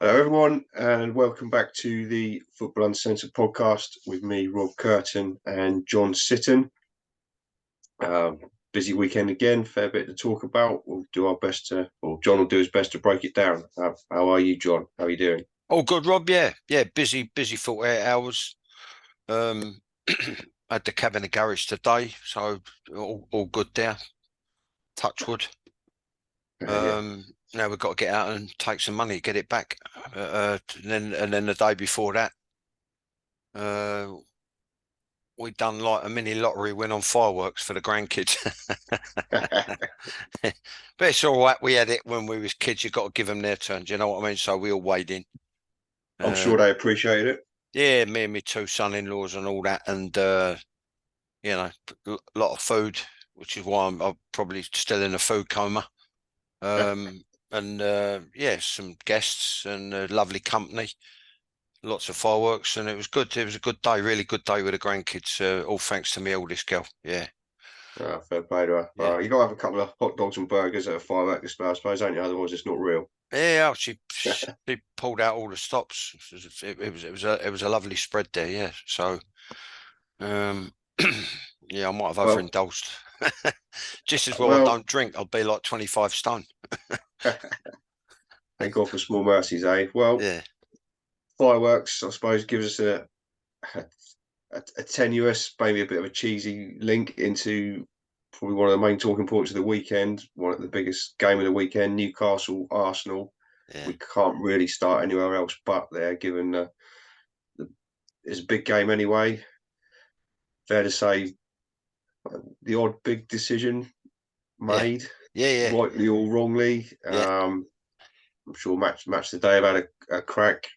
Hello, everyone, and welcome back to the Football Uncensored podcast with me, Rob Kirton, and John Sitton. Busy weekend again, fair bit to talk about. We'll do our best to, or John will do his best to break it down. How are you, John? How are you doing? Oh, good, Rob. Yeah, busy 48 hours. Had the cab in the garage today, so all good there. Touch wood. Yeah, Now we've got to get out and take some money, get it back. And then the day before that, uh, we done like a mini lottery win on fireworks for the grandkids. But it's all right. We had it when we was kids. You got to give them their turn. Do you know what I mean? So we all weighed in. I'm sure they appreciated it. Yeah, me and my two son-in-laws and all that, and a lot of food, which is why I'm probably still in a food coma. And yeah, some guests and lovely company, lots of fireworks, and it was good. It was a good day, really good day with the grandkids. All thanks to my oldest girl. Yeah, Fair play to her. yeah, You got to have a couple of hot dogs and burgers at a firework display, I suppose, don't you? Otherwise, it's not real. yeah. She pulled out all the stops. It was a lovely spread there. Yeah, so um, yeah, I might have Well, overindulged. Just as well I well, don't drink. I'll be like 25 stone. thank God for small mercies, eh? Well, Yeah, fireworks, I suppose, gives us a tenuous, maybe a bit of a cheesy link into probably one of the main talking points of the weekend, one of the biggest game of the weekend, Newcastle Arsenal. yeah, We can't really start anywhere else but there, given it's a big game anyway. Fair to say, the odd big decision yeah, made, yeah, rightly or wrongly. yeah, I'm sure match today have had a crack.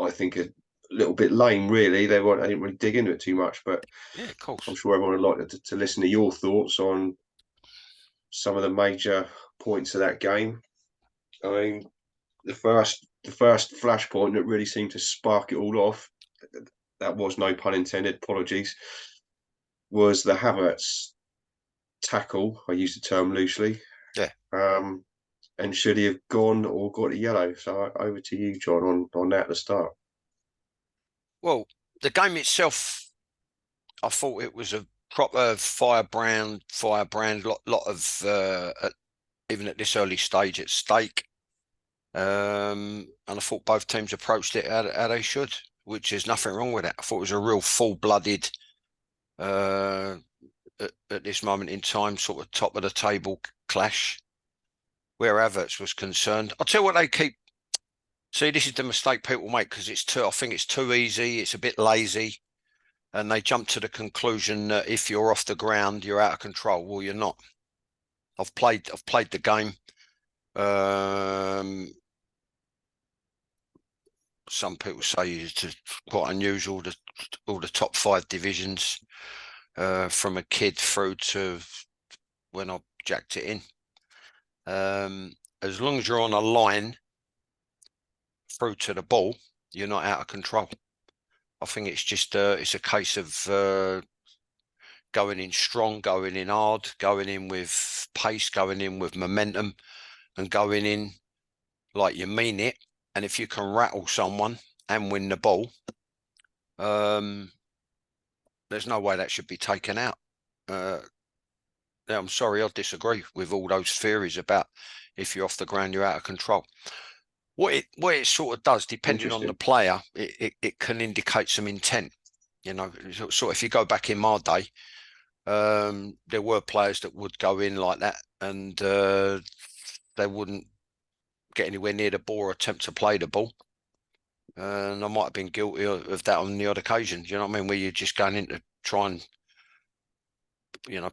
I think a little bit lame, really. They didn't really dig into it too much, but yeah. Of course. I'm sure everyone would like to listen to your thoughts on some of the major points of that game. I mean, the first flashpoint that really seemed to spark it all off, that was no pun intended, apologies, was the Havertz tackle. I use the term loosely. Yeah. Um, and should he have gone or got a yellow? So over to you, John, on that at the start. Well, the game itself, I thought it was a proper firebrand, lot of even at this early stage at stake. And I thought both teams approached it how they should, which is nothing wrong with that. I thought it was a real full-blooded, uh, at this moment in time, sort of top of the table clash where Havertz was concerned. I'll tell you what they keep. See, this is the mistake people make because I think it's too easy. It's a bit lazy. And they jump to the conclusion that if you're off the ground, you're out of control. Well, you're not. I've played the game. Some people say it's quite unusual. All the top five divisions, from a kid through to when I jacked it in. As long as you're on a line through to the ball, you're not out of control. I think it's just it's a case of going in strong, going in hard, going in with pace, going in with momentum, and going in like you mean it. And if you can rattle someone and win the ball, there's no way that should be taken out. I'm sorry, I disagree with all those theories about if you're off the ground, you're out of control. What it sort of does, depending on the Interesting. player, it can indicate some intent. You know, sort of if you go back in my day, there were players that would go in like that and they wouldn't get anywhere near the ball or attempt to play the ball. And I might have been guilty of that on the odd occasion. Do you know what I mean? Where you're just going in to try and,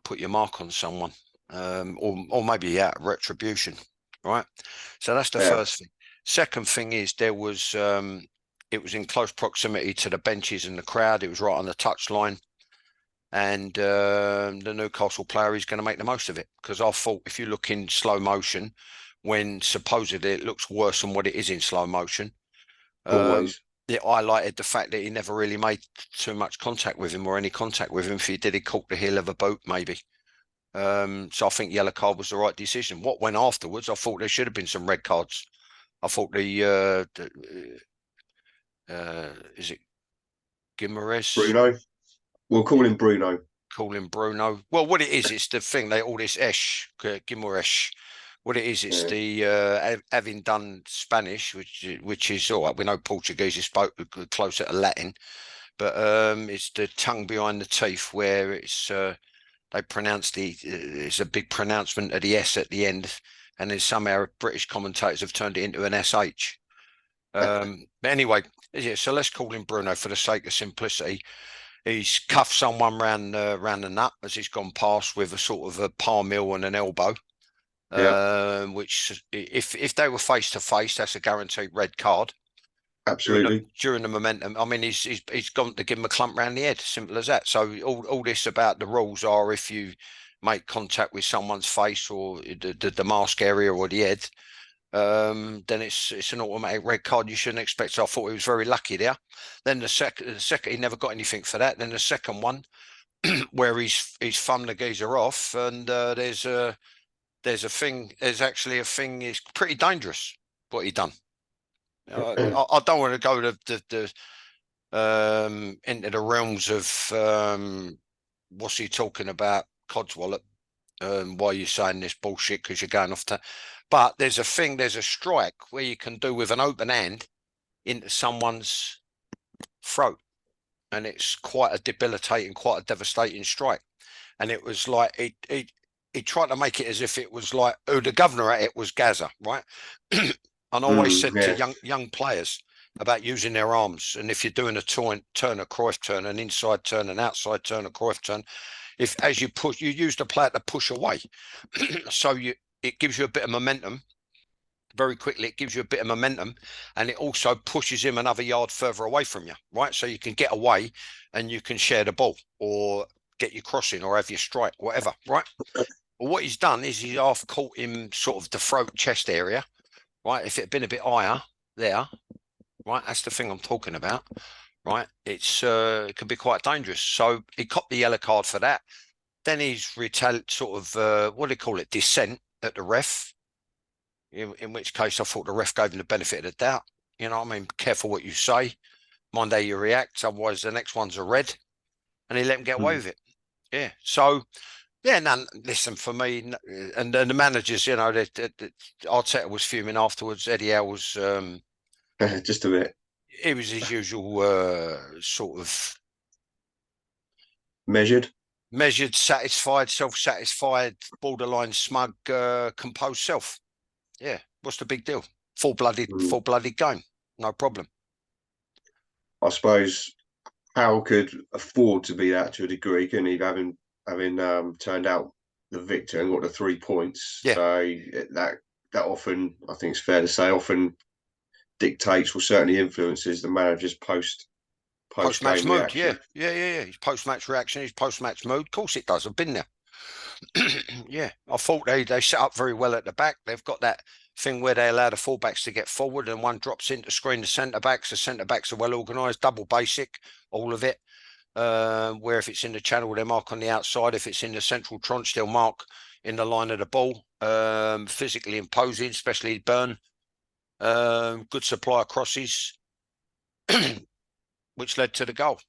put your mark on someone, or maybe out retribution, right? So that's the Yeah. first thing. Second thing is it was in close proximity to the benches and the crowd. It was right on the touchline. And the Newcastle player is going to make the most of it because I thought if you look in slow motion, when supposedly it looks worse than what it is in slow motion, um, Always. it highlighted the fact that he never really made too much contact with him or any contact with him. If he did, he caught the heel of a boot maybe. So I think yellow card was the right decision. What went afterwards, I thought there should have been some red cards. I thought is it Guimaraes? Bruno. We'll call him Bruno. Call him Bruno. Well, what it is, it's the thing they all this Guimaraes. What it is, it's Yeah, the having done Spanish, which is all right. We know Portuguese is spoke closer to Latin, but it's the tongue behind the teeth where it's they pronounce it's a big pronouncement of the S at the end, and then somehow British commentators have turned it into an SH. But anyway, yeah, so let's call him Bruno for the sake of simplicity. He's cuffed someone round the nut as he's gone past with a sort of a palm heel and an elbow. yeah, Which if they were face to face, that's a guaranteed red card. absolutely. During the momentum, I mean, he's gone to give him a clump round the head. Simple as that. So all this about the rules are if you make contact with someone's face or the mask area or the head, then it's an automatic red card. You shouldn't expect. So I thought he was very lucky there. Then the second he never got anything for that. Then the second one where he's thumbed the geezer off, and there's actually a thing. It's pretty dangerous what he done. I don't want to go to into the realms of what's he talking about, Codswallop. Why are you saying this bullshit? Because you're going off to. But there's a strike where you can do with an open hand into someone's throat, and it's quite a debilitating, quite a devastating strike. And it was like he tried to make it as if it was like the governor at it was Gaza, right? And I always said to Yeah. young players about using their arms, and if you're doing a turn, a Cruyff turn, an inside turn, an outside turn, a Cruyff turn, if as you push, you use the player to push away, so it gives you a bit of momentum. Very quickly, it gives you a bit of momentum, and it also pushes him another yard further away from you, right? So you can get away, and you can share the ball, or get your crossing, or have your strike, whatever, right? Well, what he's done is he half caught him sort of the throat chest area, right? If it had been a bit higher there, right? That's the thing I'm talking about, right? It can be quite dangerous. So he copped the yellow card for that. Then he's sort of what do you call it, dissent at the ref. In which case, I thought the ref gave him the benefit of the doubt. You know what I mean? Careful what you say. Mind how you react. Otherwise, the next one's a red. And he let him get away with it. Yeah. So, yeah, none. Listen, for me, and the managers, you know, Arteta was fuming afterwards. Eddie Howe was, Just a bit it was his usual sort of measured. measured, satisfied, self-satisfied, borderline smug, composed self. Yeah. What's the big deal? Full-blooded game. No problem. I suppose Hal could afford to be that to a degree, couldn't he? Having turned out the victor and got the 3 points. Yeah. So that often, I think it's fair to say, often dictates or certainly influences the manager's post-game Mood, reaction. yeah. His post-match reaction, his post-match mood. Of course it does. I've been there. Yeah, I thought they set up very well at the back. They've got that thing where they allow the fullbacks to get forward and one drops in to screen the centre backs. The centre backs are well organised, double basic, all of it. Where if it's in the channel, they mark on the outside. If it's in the central tranche, they'll mark in the line of the ball. Physically imposing, especially Burn. Good supply of crosses, which led to the goal.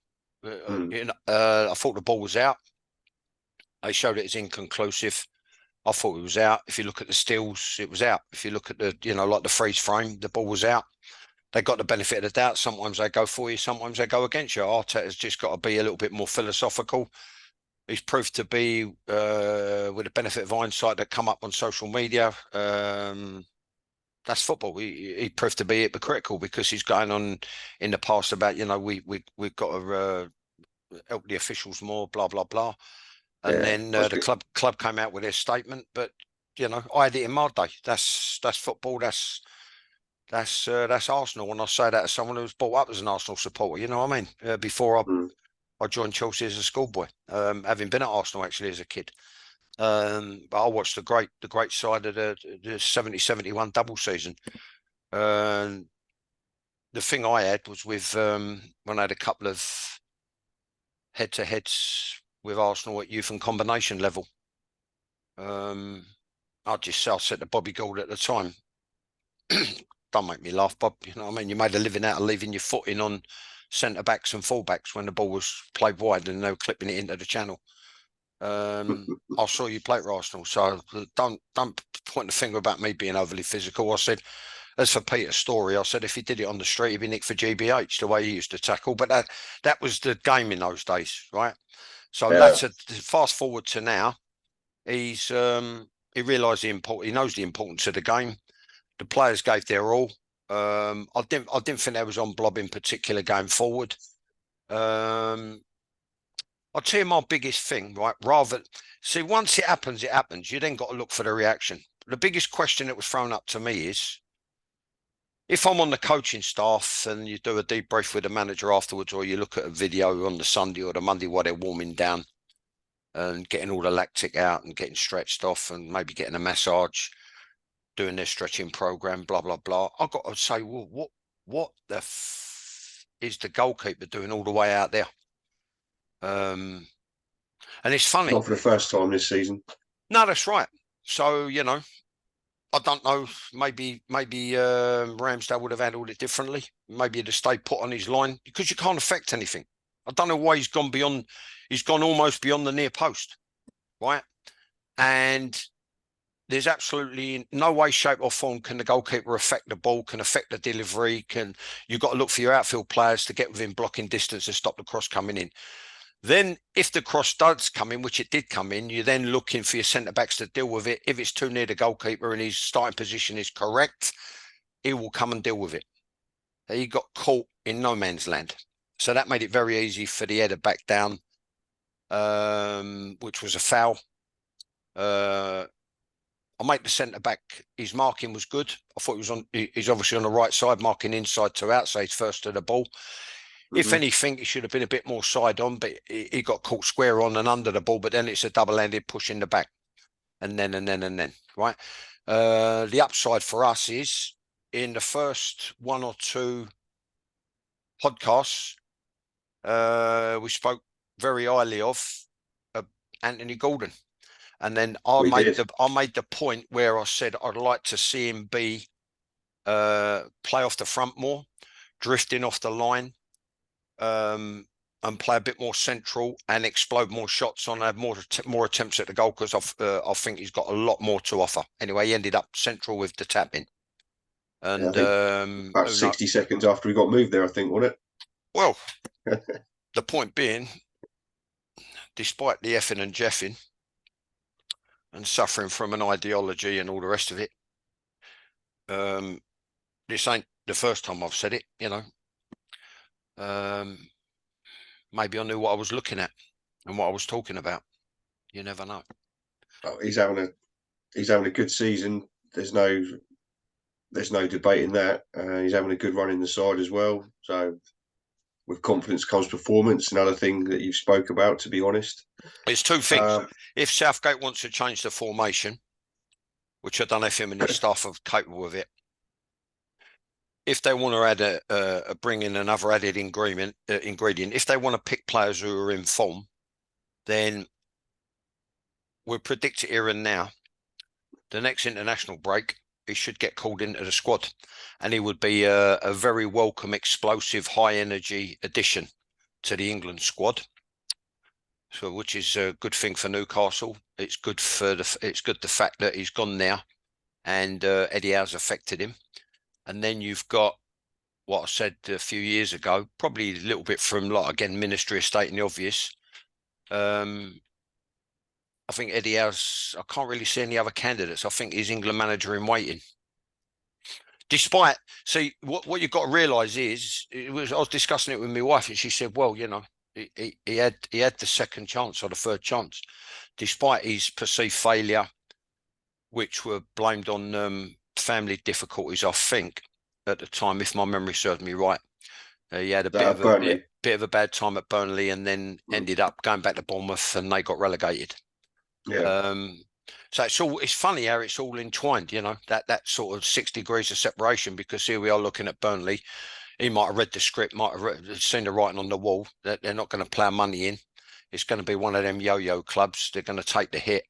I thought the ball was out. They showed it as inconclusive. I thought it was out. If you look at the stills, it was out. If you look at the, like the freeze frame, the ball was out. They got the benefit of the doubt. Sometimes they go for you, sometimes they go against you. Arteta's just got to be a little bit more philosophical. He's proved to be, with the benefit of hindsight that come up on social media. That's football. He proved to be hypocritical because he's going on in the past about, we've got to help the officials more, blah, blah, blah. And then the club came out with their statement, but I had it in my day. That's football. That's Arsenal. And I say that as someone who was brought up as an Arsenal supporter. You know what I mean? Before I joined Chelsea as a schoolboy, having been at Arsenal actually as a kid. But I watched the great side of the 70-71 double season. The thing I had was with when I had a couple of head-to-heads with Arsenal at youth and combination level. I said to Bobby Gould at the time, don't make me laugh, Bob. You know what I mean? You made a living out of leaving your foot in on centre backs and full backs when the ball was played wide and they were clipping it into the channel. I saw you play for Arsenal, so don't point the finger about me being overly physical. I said, as for Peter's story, I said if he did it on the street, he'd be nicked for GBH the way he used to tackle. But that was the game in those days, right? So Yeah. fast forward to now, he realised he knows the importance of the game. The players gave their all. I didn't think there was on Blob in particular going forward. I'll tell you my biggest thing, right? Once it happens, it happens. You then got to look for the reaction. The biggest question that was thrown up to me is, if I'm on the coaching staff and you do a debrief with the manager afterwards, or you look at a video on the Sunday or the Monday while they're warming down and getting all the lactic out and getting stretched off and maybe getting a massage, doing their stretching program, blah, blah, blah. I've got to say, well, what the is the goalkeeper doing all the way out there? And it's funny. Not for the first time this season. No, that's right. So, you know, I don't know. Maybe Ramsdale would have handled it differently. Maybe he'd have stayed put on his line because you can't affect anything. I don't know why he's gone beyond. He's gone almost beyond the near post, right? And there's absolutely no way, shape, or form can the goalkeeper affect the ball, can affect the delivery. You've got to look for your outfield players to get within blocking distance and stop the cross coming in. Then if the cross does come in, which it did come in, you're then looking for your centre-backs to deal with it. If it's too near the goalkeeper and his starting position is correct, he will come and deal with it. He got caught in no man's land. So that made it very easy for the header back down, which was a foul. I made the centre-back, his marking was good. I thought he's obviously on the right side, marking inside to out, so he's first to the ball. If anything, he should have been a bit more side on, but he got caught square on and under the ball. But then it's a double-handed push in the back, and then, right? The upside for us is in the first one or two podcasts, we spoke very highly of Anthony Gordon, and then I made the point where I said I'd like to see him play off the front more, drifting off the line. And play a bit more central and explode more shots on, have more attempts at the goal, because I think he's got a lot more to offer. Anyway, he ended up central with the tap in. And about 60 seconds after he got moved there, I think, wasn't it? Well, the point being, despite the effing and jeffing and suffering from an ideology and all the rest of it, this ain't the first time I've said it, you know. Maybe I knew what I was looking at and what I was talking about. You never know. Oh, he's having a good season. There's no debating that. He's having a good run in the side as well. So with confidence comes performance. Another thing that you spoke about, to be honest. It's two things. If Southgate wants to change the formation, which I don't know if him and his staff are capable of it, if they want to add bring in another added ingredient, if they want to pick players who are in form, then we'll predict it here and now. The next international break, he should get called into the squad, and he would be a very welcome, explosive, high energy addition to the England squad. So, which is a good thing for Newcastle. It's good the fact that he's gone now, and Eddie Howe's affected him. And then you've got what I said a few years ago, probably a little bit from, like, again, ministry of stating the obvious. I think Eddie Howe's, I can't really see any other candidates. I think he's England manager in waiting. Despite, see, what you've got to realise is, I was discussing it with my wife, and she said, well, you know, he had the second chance or the third chance, despite his perceived failure, which were blamed on family difficulties, I think, at the time, if my memory serves me right. He had a bit of a bad time at Burnley, and then ended up going back to Bournemouth, and they got relegated. Yeah. So it's funny how it's all entwined, you know, that sort of 6 degrees of separation, because here we are looking at Burnley. He might have read the script, might have seen the writing on the wall that they're not going to plough money in. It's going to be one of them yo-yo clubs. They're going to take the hit.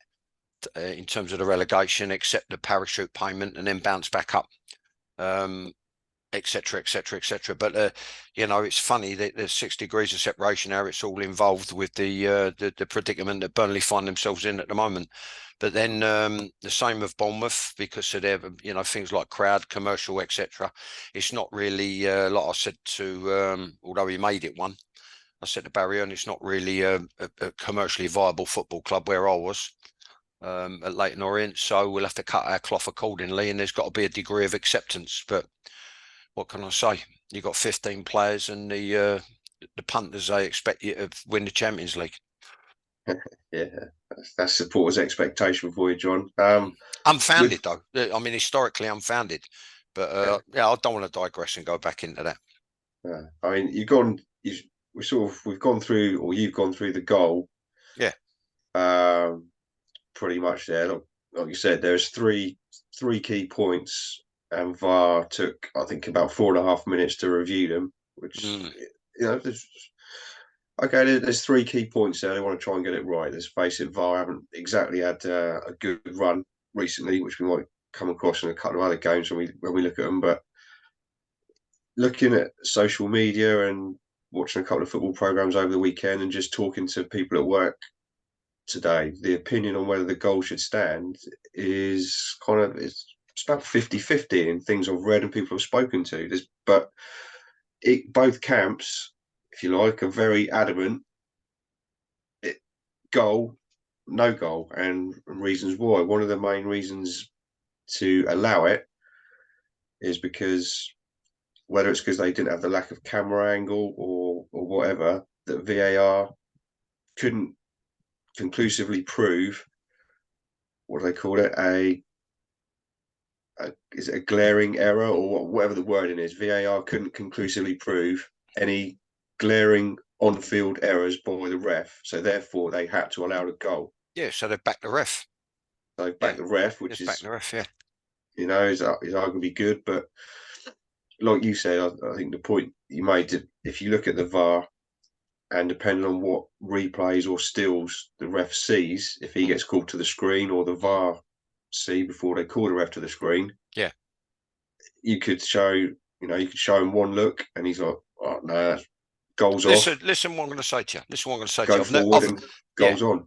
in terms of the relegation, accept the parachute payment, and then bounce back up, etc., etc., etc. But you know, it's funny that there's 6 degrees of separation now. It's all involved with the predicament that Burnley find themselves in at the moment. But then the same with Bournemouth, because of their, you know, things like crowd, commercial, etc. It's not really like I said to, although he made it one, I said to Barry, and it's not really a commercially viable football club where I was at Leyton Orient. So we'll have to cut our cloth accordingly, and there's got to be a degree of acceptance. But what can I say? You've got 15 players, and the punters, they expect you to win the Champions League. Yeah, that's supporters' expectation for you, John. Unfounded, though. I mean, historically unfounded. But yeah, I don't want to digress and go back into that. I mean, you've gone. We've gone through, or you've gone through the goal. Yeah. Pretty much there. Like you said, there's three key points, and VAR took, I think, about 4.5 minutes to review them. Which you know, there's 3 key points there. They want to try and get it right. Let's face it, VAR haven't exactly had a good run recently, which we might come across in a couple of other games when we look at them. But looking at social media and watching a couple of football programs over the weekend and just talking to people at work today, the opinion on whether the goal should stand is kind of, it's about 50-50 in things I've read and people I've spoken to. But both camps, if you like, are very adamant. Goal, no goal, and reasons why. One of the main reasons to allow it is because, whether it's because they didn't have the lack of camera angle or whatever, that VAR couldn't conclusively prove, what do they call it, is it a glaring error, or whatever the wording is. VAR couldn't conclusively prove any glaring on-field errors by the ref, so therefore they had to allow the goal. Yeah, so they backed the ref. So back the ref, which is back the ref, yeah. You know, is arguably good, but like you said, I think the point you made, if you look at the VAR, and depending on what replays or stills the ref sees, if he gets called to the screen or the VAR see before they call the ref to the screen, yeah, you could show him one look, and he's like, "Oh no, that's goals off." Listen, what I'm going to say to you. Listen, what I'm going to say Go to you. forward and goals on.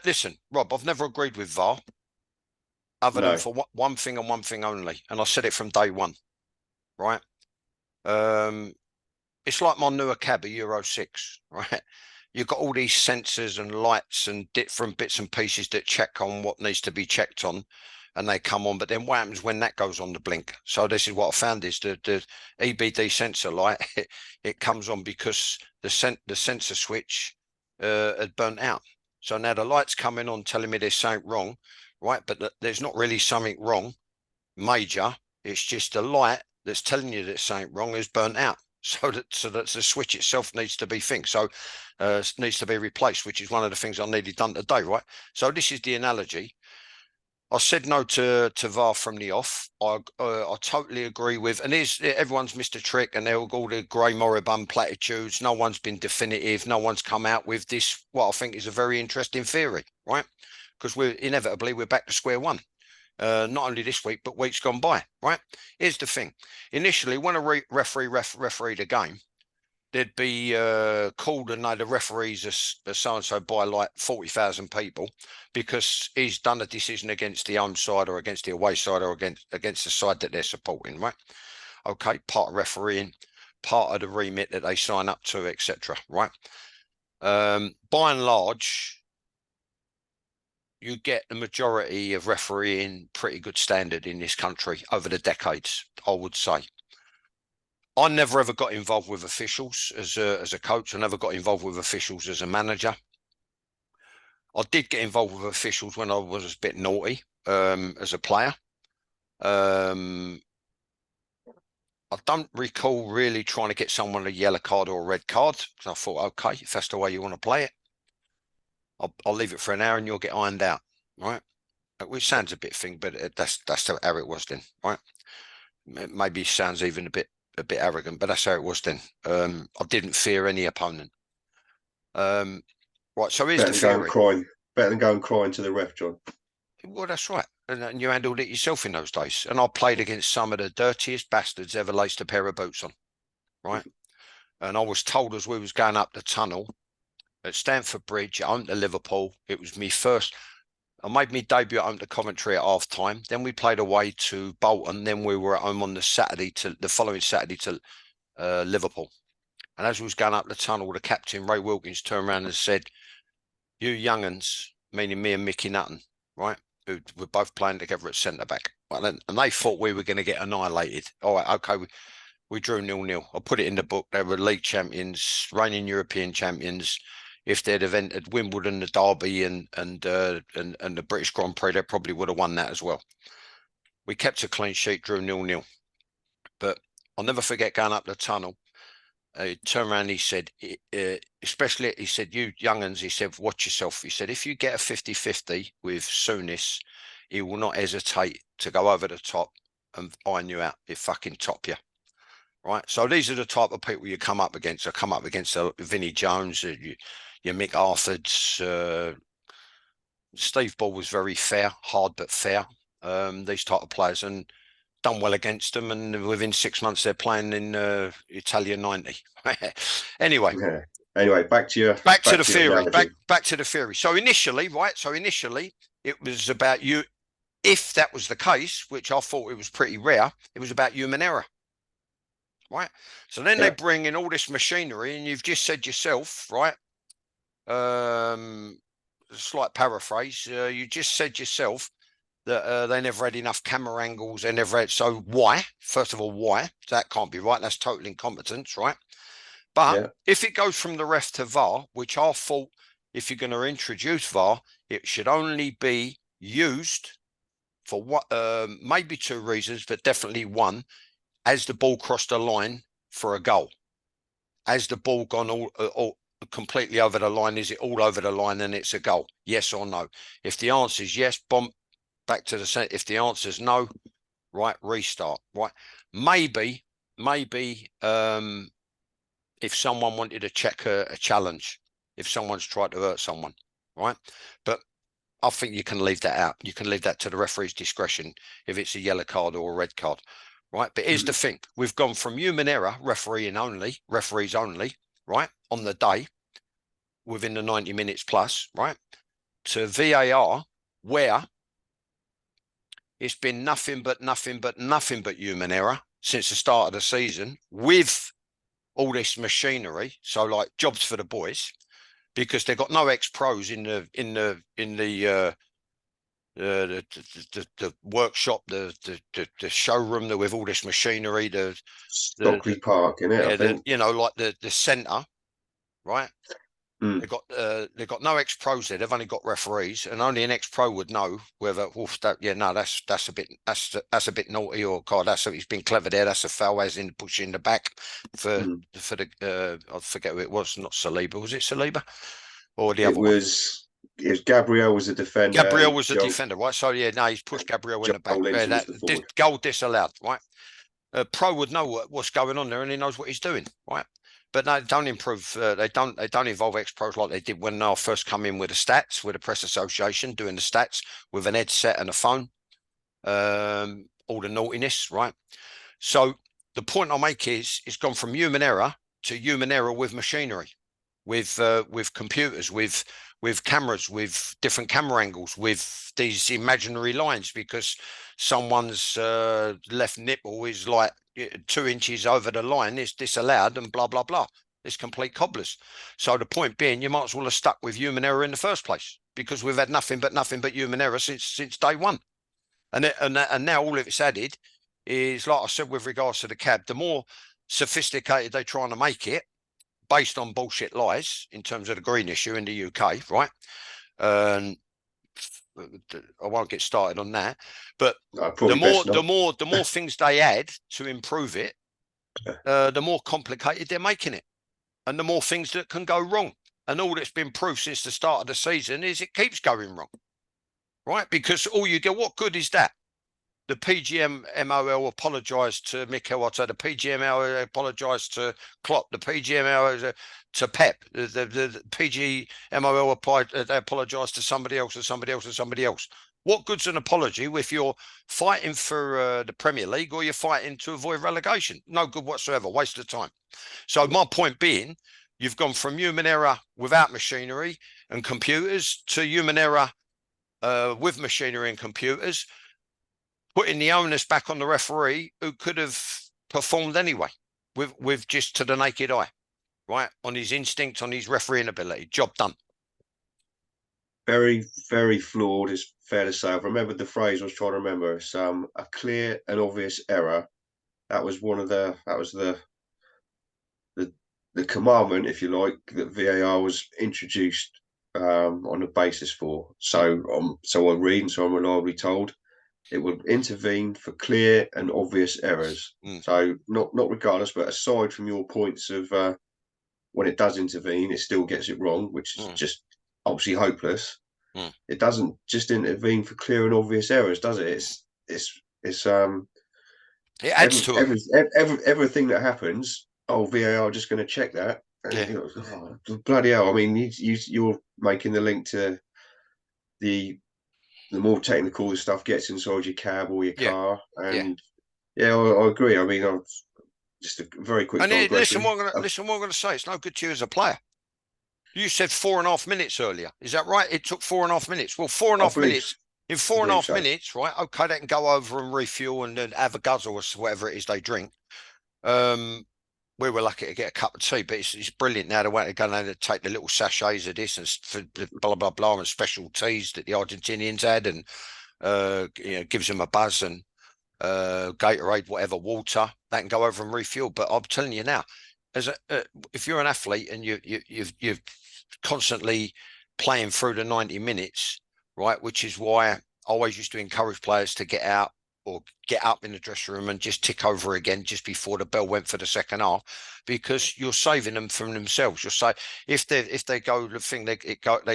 Listen, Rob, I've never agreed with VAR, other than No. for one thing and one thing only, and I said it from day one, right? It's like my newer cab, a Euro 6, right? You've got all these sensors and lights and different bits and pieces that check on what needs to be checked on, and they come on. But then what happens when that goes on the blink? So this is what I found, is the EBD sensor light, it comes on because the sensor switch had burnt out. So now the light's coming on telling me there's something wrong, right? But there's not really something wrong major. It's just the light that's telling you that something wrong is burnt out. So that the switch itself needs to be fixed. So needs to be replaced, which is one of the things I needed done today, right? So this is the analogy. I said no to VAR from the off. I totally agree with, and everyone's missed a trick, and they're all the grey moribund platitudes. No one's been definitive. No one's come out with this, what I think is a very interesting theory, right? Because we're back to square one. Not only this week, but weeks gone by, right? Here's the thing. Initially, when a referee refereed a game, there'd be called, and the referees are so-and-so by like 40,000 people, because he's done a decision against the home side or against the away side or against the side that they're supporting, right? Okay, part of refereeing, part of the remit that they sign up to, etc., right? By and large, you get the majority of refereeing pretty good standard in this country over the decades, I would say. I never ever got involved with officials as a coach. I never got involved with officials as a manager. I did get involved with officials when I was a bit naughty as a player. I don't recall really trying to get someone a yellow card or a red card, because I thought, okay, if that's the way you want to play it, I'll leave it for an hour and you'll get ironed out, right? Which sounds a bit thing, but that's how it was then, right? Maybe sounds even a bit arrogant, but that's how it was then. I didn't fear any opponent. Right, so here's the theory. Better than going crying to the ref, John. Well, that's right. And you handled it yourself in those days. And I played against some of the dirtiest bastards ever laced a pair of boots on, right? And I was told as we was going up the tunnel at Stamford Bridge, home to Liverpool, it was me first. I made me debut at home to Coventry at half time. Then we played away to Bolton. Then we were at home on the following Saturday to Liverpool. And as we was going up the tunnel, the captain, Ray Wilkins, turned around and said, "You young'uns," meaning me and Mickey Nutton, right? Who were both playing together at centre back. Well, and they thought we were going to get annihilated. All right, okay, we drew 0-0. I put it in the book. They were league champions, reigning European champions. If they'd have entered Wimbledon, the Derby, and the British Grand Prix, they probably would have won that as well. We kept a clean sheet, drew 0-0. But I'll never forget going up the tunnel. He turned around, he said, especially, he said, "You young'uns," he said, "watch yourself." He said, "If you get a 50-50 with Souness, he will not hesitate to go over the top and iron you out. He'll fucking top you." Right. So these are the type of people you come up against. I come up against Vinnie Jones, your Mick Arthur's. Steve Ball was very fair, hard but fair. These type of players, and done well against them, and within 6 months they're playing in Italia 90. Anyway. Yeah. Anyway, back to your theory. analogy. Back to the theory. So initially, it was about you. If that was the case, which I thought it was pretty rare, it was about human error. Right. So then they bring in all this machinery, and you've just said yourself, right? Slight paraphrase. You just said yourself that they never had enough camera angles. They never had. So why? First of all, why? That can't be right. That's total incompetence, right? But if it goes from the ref to VAR, which I thought, if you're going to introduce VAR, it should only be used for what, maybe two reasons, but definitely one. As the ball crossed the line for a goal, has the ball gone all completely over the line? Is it all over the line and it's a goal? Yes or no? If the answer is yes, bump back to the centre. If the answer is no, right, restart. Right, maybe if someone wanted to check a challenge, if someone's tried to hurt someone, right? But I think you can leave that out. You can leave that to the referee's discretion if it's a yellow card or a red card. Right. But here's the thing. We've gone from human error, referees only, right, on the day, within the 90 minutes plus, right, to VAR, where it's been nothing but human error since the start of the season, with all this machinery. So like jobs for the boys, because they've got no ex-pros in the workshop, the showroom, with all this machinery, Stockley Park, innit? You know, like the centre, right? They've got no ex-pros there. They've only got referees, and only an ex-pro would know whether that's a bit naughty, or God, he's been clever there. That's a foul, as in pushing the back for the I forget who it was. Not Saliba, was it Saliba or the other one? It was Gabriel was the defender. Gabriel was the defender, right? So yeah, no, he's pushed Gabriel in the back. Goal disallowed, right? Pro would know what's going on there, and he knows what he's doing, right? But no, they don't improve. They don't involve ex-pros like they did when I first come in with the stats, with the press association, doing the stats with an headset and a phone. All the naughtiness, right? So the point I make is, it's gone from human error to human error with machinery, with computers, with cameras, with different camera angles, with these imaginary lines, because someone's left nipple is like 2 inches over the line, is disallowed, and blah blah blah. It's complete cobblers. So the point being, you might as well have stuck with human error in the first place, because we've had nothing but human error since day one. And now all of it's added is, like I said, with regards to the cab, the more sophisticated they're trying to make it, based on bullshit lies, in terms of the green issue in the UK, right? I won't get started on that, but the more things they add to improve it, the more complicated they're making it, and the more things that can go wrong. And all that's been proved since the start of the season is it keeps going wrong, right? Because all you get, what good is that? The PGMOL apologised to Mikel Arteta. The PGMOL apologised to Klopp. The PGMOL to Pep. The PGMOL apologised to somebody else, and somebody else, and somebody else. What good's an apology if you're fighting for the Premier League or you're fighting to avoid relegation? No good whatsoever. Waste of time. So my point being, you've gone from human error without machinery and computers to human error with machinery and computers, putting the onus back on the referee who could have performed anyway with just to the naked eye, right? On his instinct, on his refereeing ability. Job done. Very, very flawed, is fair to say. I've remembered the phrase I was trying to remember. It's a clear and obvious error. That was the the commandment, if you like, that VAR was introduced on the basis for. So I read and so I'm reliably told it would intervene for clear and obvious errors. So not regardless, but aside from your points of when it does intervene, it still gets it wrong, which is just obviously hopeless. It doesn't just intervene for clear and obvious errors, does it? It's It adds to everything that happens. Oh, VAR just going to check that. And yeah. Oh, bloody hell! I mean, you're making the link to the more technical the stuff gets inside your cab or your Yeah. car, Yeah. and yeah, I agree. I mean, just a very quick And listen, digression. what I'm gonna say. It's no good to you as a player. You said 4.5 minutes earlier. Is that right? It took 4.5 minutes. Well, four and a I half believe, minutes. In four and a believe half so. minutes, right? Okay, they can go over and refuel and then have a guzzle or whatever it is they drink. We were lucky to get a cup of tea, but it's brilliant now. The way they're going to take the little sachets of this and for blah blah blah and special teas that the Argentinians had, and gives them a buzz, and Gatorade, whatever, water, that can go over and refuel. But I'm telling you now, if you're an athlete and you've constantly playing through the 90 minutes, right, which is why I always used to encourage players to get out or get up in the dressing room and just tick over again just before the bell went for the second half, because you're saving them from themselves. You'll say if they go the thing they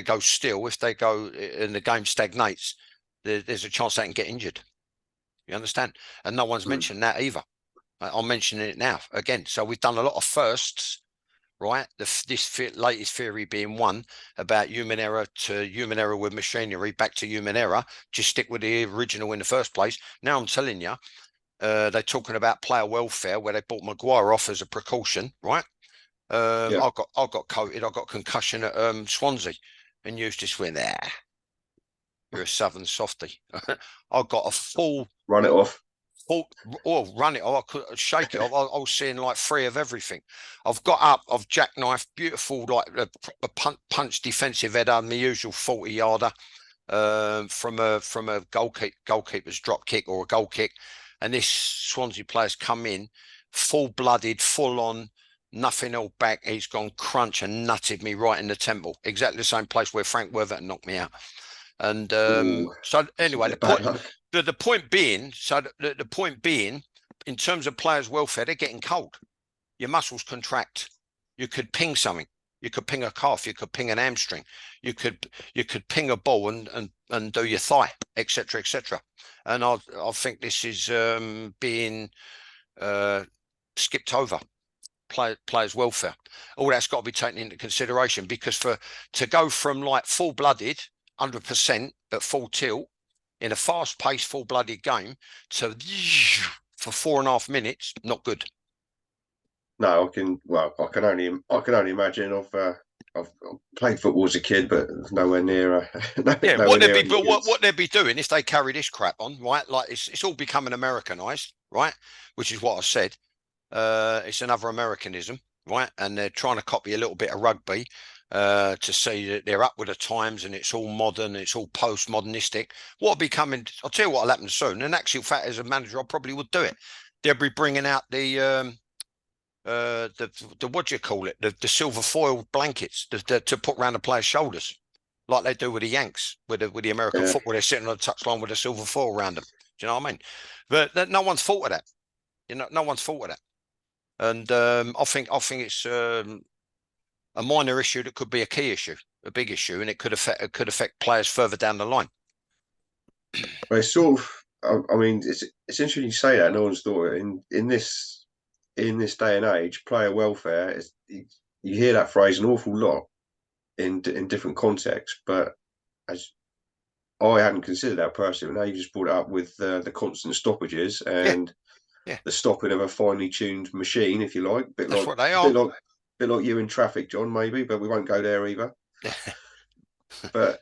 go still, if they go and the game stagnates, there's a chance they can get injured. You understand? And no one's mentioned that either. I'm mentioning it now again. So we've done a lot of firsts, right? This latest theory being one about human error to human error with machinery, back to human error. Just stick with the original in the first place. Now I'm telling you, they're talking about player welfare where they bought Maguire off as a precaution, right? Yeah, I got coated, I got concussion at Swansea, and you just went there. You're a southern softie. I got a full run it off. run it. I could shake it. I was seeing like three of everything. I've got up. I've jackknifed. Beautiful, like a punch defensive header, my usual 40-yarder from a goalkeeper's drop kick or a goal kick, and this Swansea player's come in full-blooded, full-on, nothing held back. He's gone crunch and nutted me right in the temple, exactly the same place where Frank Worthington knocked me out. And Ooh, so anyway, bad the point being, so the point being, in terms of players' welfare, they're getting cold. Your muscles contract. You could ping something. You could ping a calf. You could ping an hamstring. You could ping a ball and do your thigh, etc., etc. And I think this is being skipped over. Players' welfare. All that's got to be taken into consideration, because to go from like full-blooded 100% at full tilt in a fast-paced, full-blooded game to for 4.5 minutes, not good. No, I can only imagine. I've played football as a kid, but nowhere near. Yeah, Nowhere near what they'd be doing if they carry this crap on, right? Like it's all becoming Americanized, right? Which is what I said. It's another Americanism, right? And they're trying to copy a little bit of rugby to see that they're up with the times and it's all modern, it's all postmodernistic. What becoming? I'll tell you what'll happen soon. And actually, fact, as a manager, I probably would do it. They'll be bringing out the what do you call it? The silver foil blankets to put around the players' shoulders, like they do with the Yanks, with the American yeah. football. They're sitting on the touchline with a silver foil around them. Do you know what I mean? But no one's thought of that. You know, no one's thought of that. And I think it's a minor issue that could be a key issue, a big issue, and it could affect players further down the line. But it's sort of. I mean, it's interesting you say that. No one's thought it. In this day and age, player welfare is you hear that phrase an awful lot in different contexts, but as I hadn't considered that personally. Now you just brought it up with the constant stoppages Yeah, and yeah, the stopping of a finely tuned machine, if you like. that's what they A are. bit like you in traffic, John, maybe, but we won't go there either. But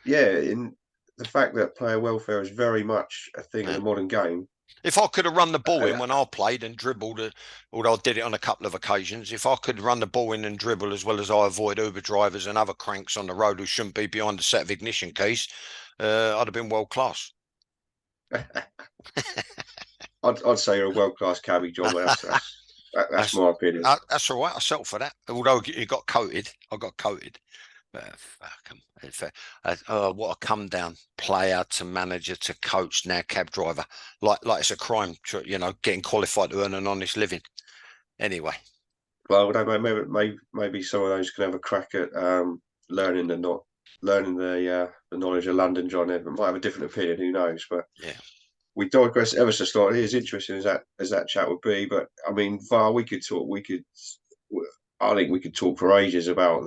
yeah, in the fact that player welfare is very much a thing in Yeah. the modern game. If I could have run the ball in Uh, when I played and dribbled, although I did it on a couple of occasions, if I could run the ball in and dribble as well as I avoid Uber drivers and other cranks on the road who shouldn't be behind a set of ignition keys, I'd have been world class. I'd say you're a world class cabbie, John, but that's That's my opinion. that's all right. I settled for that. Although it got coated, I got coated. But fuck 'em. What a come down player to manager to coach now cab driver. Like it's a crime, getting qualified to earn an honest living. Anyway, Well, I don't know, maybe some of those can have a crack at learning the not learning the knowledge of London, John. It might have a different opinion. Who knows? But yeah. we digress ever so slightly. As interesting as that chat would be, but I mean, VAR, we could talk. I think we could talk for ages about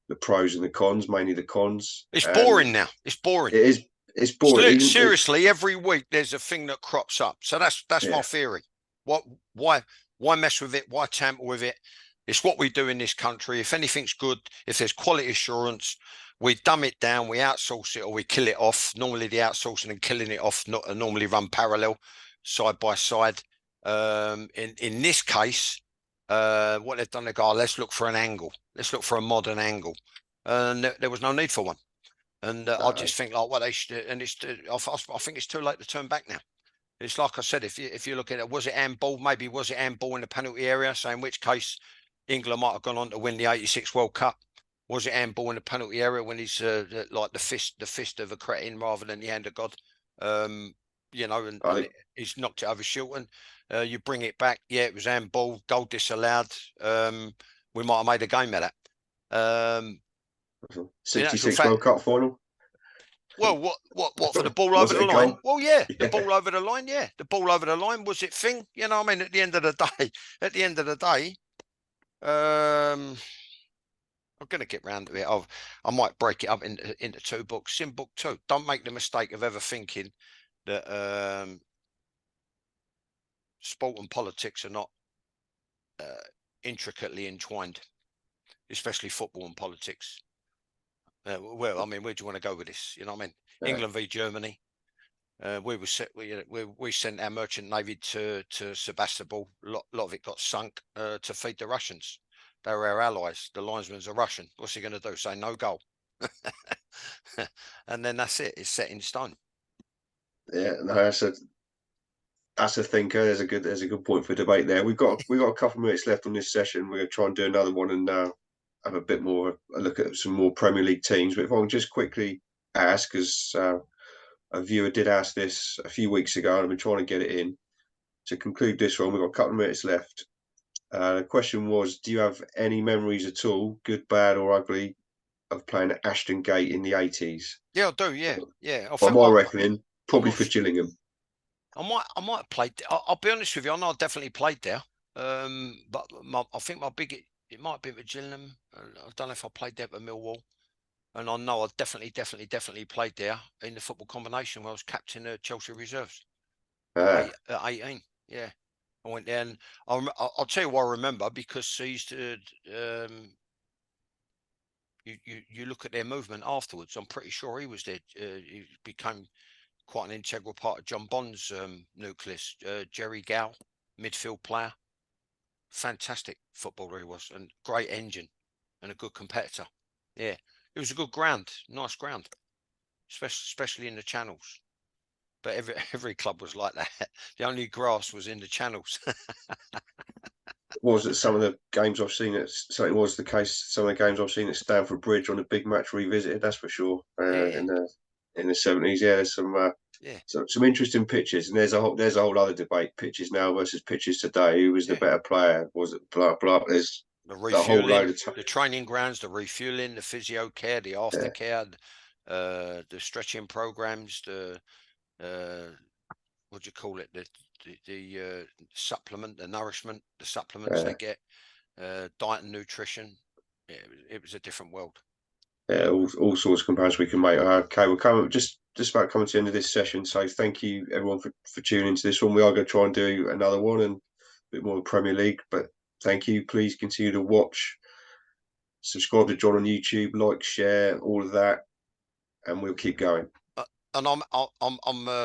the pros and the cons, mainly the cons. It's And boring now. It's boring. it is it's boring. Seriously, every week there's a thing that crops up. So that's my Yeah, theory. What why mess with it? Why tamper with it? It's what we do in this country. If anything's good, if there's quality assurance, we dumb it down, we outsource it or we kill it off. Normally the outsourcing and killing it off normally run parallel, side by side. In this case, what they've done, they go, let's look for an angle. Let's look for a modern angle. And there was no need for one. And I no, just think like what they should, and I think it's too late to turn back now. It's like I said, if you look at it, was it handball? Maybe was it handball in the penalty area? So in which case, England might have gone on to win the '86 World Cup. Was it handball in the penalty area when he's like the fist of a cretin rather than the hand of God? I And think he's knocked it over Shilton. You bring it back, yeah, it was handball, goal disallowed. We might have made a game of that. In actual '66 fact, World Cup final. well, what for the ball Was over it the a line? goal? Well, yeah, the Yeah, ball over the line. Yeah, the ball over the line was it thing. I mean, at the end of the day, um, I'm going to get round to it. I might break it up into two books. In book two, don't make the mistake of ever thinking that sport and politics are not intricately entwined, especially football and politics. Well, I mean, where do you want to go with this? You know what I mean? yeah. England v Germany. We sent our merchant navy to Sebastopol. A lot of it got sunk to feed the Russians. They were our allies. The linesman's a Russian. What's he going to do? Say no goal? And then that's it. It's set in stone. Yeah, no, that's a thinker. There's a good point for debate there. We've got a couple of minutes left on this session. We're going to try and do another one and have a bit more a look at some more Premier League teams. But if I can just quickly ask, as a viewer did ask this a few weeks ago, and I've been trying to get it in to conclude this one. We've got a couple of minutes left. The question was, do you have any memories at all, good, bad, or ugly, of playing at Ashton Gate in the 80s? Yeah, I do. Yeah, yeah. I By think my reckoning, I'm probably not. for Gillingham. I might have played. I'll be honest with you. I know I definitely played there. But I think my big it might be with Gillingham. I don't know if I played there at Millwall. And I know I definitely played there in the football combination where I was captain of Chelsea Reserves Uh, at 18. Yeah, I went there, and I'll tell you what I remember because he used to. You look at their movement afterwards. I'm pretty sure he was there. He became quite an integral part of John Bond's nucleus. Jerry Gow, midfield player, fantastic footballer he was, and great engine, and a good competitor. Yeah, it was a good ground, nice ground, especially in the channels. But every club was like that. The only grass was in the channels. was it some of the games I've seen? It certainly was the case. Some of the games I've seen at Stamford Bridge on a big match revisited. That's for sure. Yeah, In the '70s, yeah, there's yeah, some interesting pitches, and there's a whole other debate: pitches now versus pitches today. Who was the yeah. better player? Was it blah blah? There's The a whole load refueling, of the training grounds, the refueling, the physio care, the yeah, aftercare, the stretching programs, the what do you call it? The supplement, the nourishment, the supplements uh, they get, diet and nutrition. Yeah, it was a different world. Yeah, all sorts of comparisons we can make. Okay, we're coming just about coming to the end of this session. So thank you everyone for tuning into this one. We are going to try and do another one and a bit more of Premier League. But thank you. Please continue to watch, subscribe to John on YouTube, like, share, all of that, and we'll keep going. And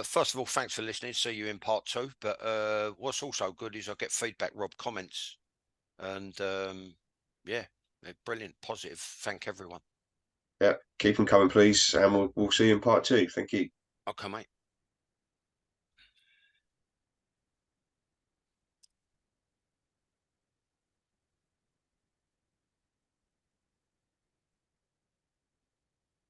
first of all, thanks for listening. See you in part 2. But what's also good is I get feedback, Rob, comments, and yeah, they're brilliant, positive. Thank everyone. Yeah, keep them coming, please, and we'll see you in part 2. Thank you. Okay, mate.